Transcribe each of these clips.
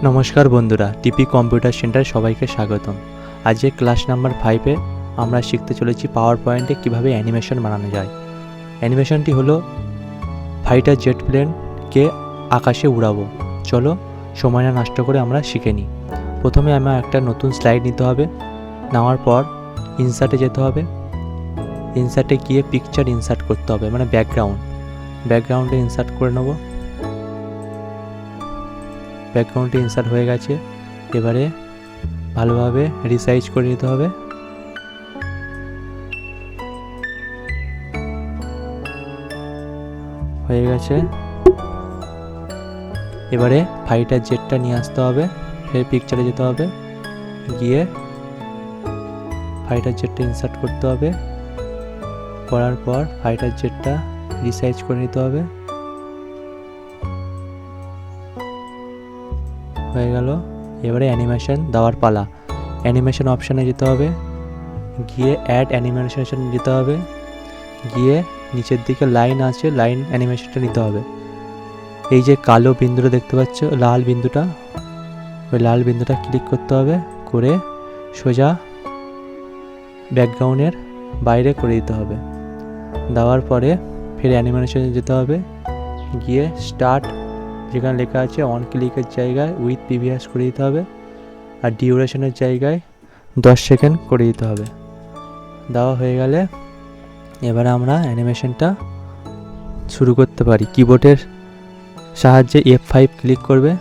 নমস্কার বন্ধুরা, টিপি কম্পিউটার সেন্টারে সবাইকে স্বাগতম। আজকে ক্লাস নাম্বার 5-এ আমরা শিখতে চলেছি পাওয়ার পয়েন্টে কীভাবে অ্যানিমেশন বানানো যায়। অ্যানিমেশনটি হলো ফাইটার জেট প্লেনকে আকাশে উড়াবো। চলো সময় না নষ্ট করে আমরা শিখে নিই। প্রথমে আমার একটা নতুন স্লাইড নিতে হবে। নেওয়ার পর ইনসার্টে যেতে হবে। ইনসার্টে গিয়ে পিকচার ইনসার্ট করতে হবে, মানে ব্যাকগ্রাউন্ডে ইনসার্ট করে নেবো। ব্যাকগ্রাউন্ডে ইনসার্ট হয়ে গেছে। এবারে ভালোভাবে রিসাইজ করে নিতে হবে। হয়ে গেছে। এবারে ফাইটার জেটটা নিয়ে আসতে হবে, ফের পিকচারে যেতে হবে, গিয়ে ফাইটার জেটটা ইনসার্ট করতে হবে। করার পর ফাইটার জেটটা রিসাইজ করে নিতে হবে। হয়ে গেল। এবারে অ্যানিমেশন দেওয়ার পালা। অ্যানিমেশন অপশানে যেতে হবে, গিয়ে অ্যাড অ্যানিমেশন যেতে হবে, গিয়ে নিচের দিকে লাইন আছে, লাইন অ্যানিমেশনটা নিতে হবে। এই যে কালো বিন্দুটা দেখতে পাচ্ছ, লাল বিন্দুটা, ওই লাল বিন্দুটা ক্লিক করতে হবে, করে সোজা ব্যাকগ্রাউন্ডের বাইরে করে দিতে হবে। দেওয়ার পরে ফের অ্যানিমেশনে যেতে হবে, গিয়ে স্টার্ট যেখানে লেখা আছে অন ক্লিকের জায়গায় উইথ প্রিভিয়াস করে দিতে হবে, আর ডিউরেশনের জায়গায় 10 সেকেন্ড করে দিতে হবে। দেওয়া হয়ে গেলে এবারে আমরা অ্যানিমেশনটা শুরু করতে পারি। কিবোর্ডের সাহায্যে F5 ক্লিক করবে।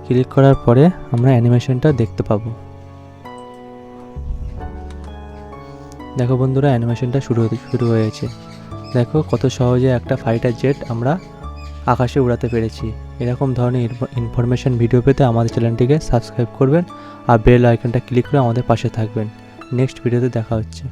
ক্লিক করার পরে আমরা অ্যানিমেশনটা দেখতে পাবো। দেখো বন্ধুরা, অ্যানিমেশনটা শুরু হয়েছে। দেখো কত সহজে একটা ফাইটার জেট আমরা আকাশে উড়াতে পেরেছি। এরকম ধরনের ইনফরমেশন ভিডিও পেতে আমাদের চ্যানেলটিকে সাবস্ক্রাইব করবেন আর বেল আইকনটা ক্লিক করে আমাদের পাশে থাকবেন। নেক্সট ভিডিওতে দেখা হচ্ছে।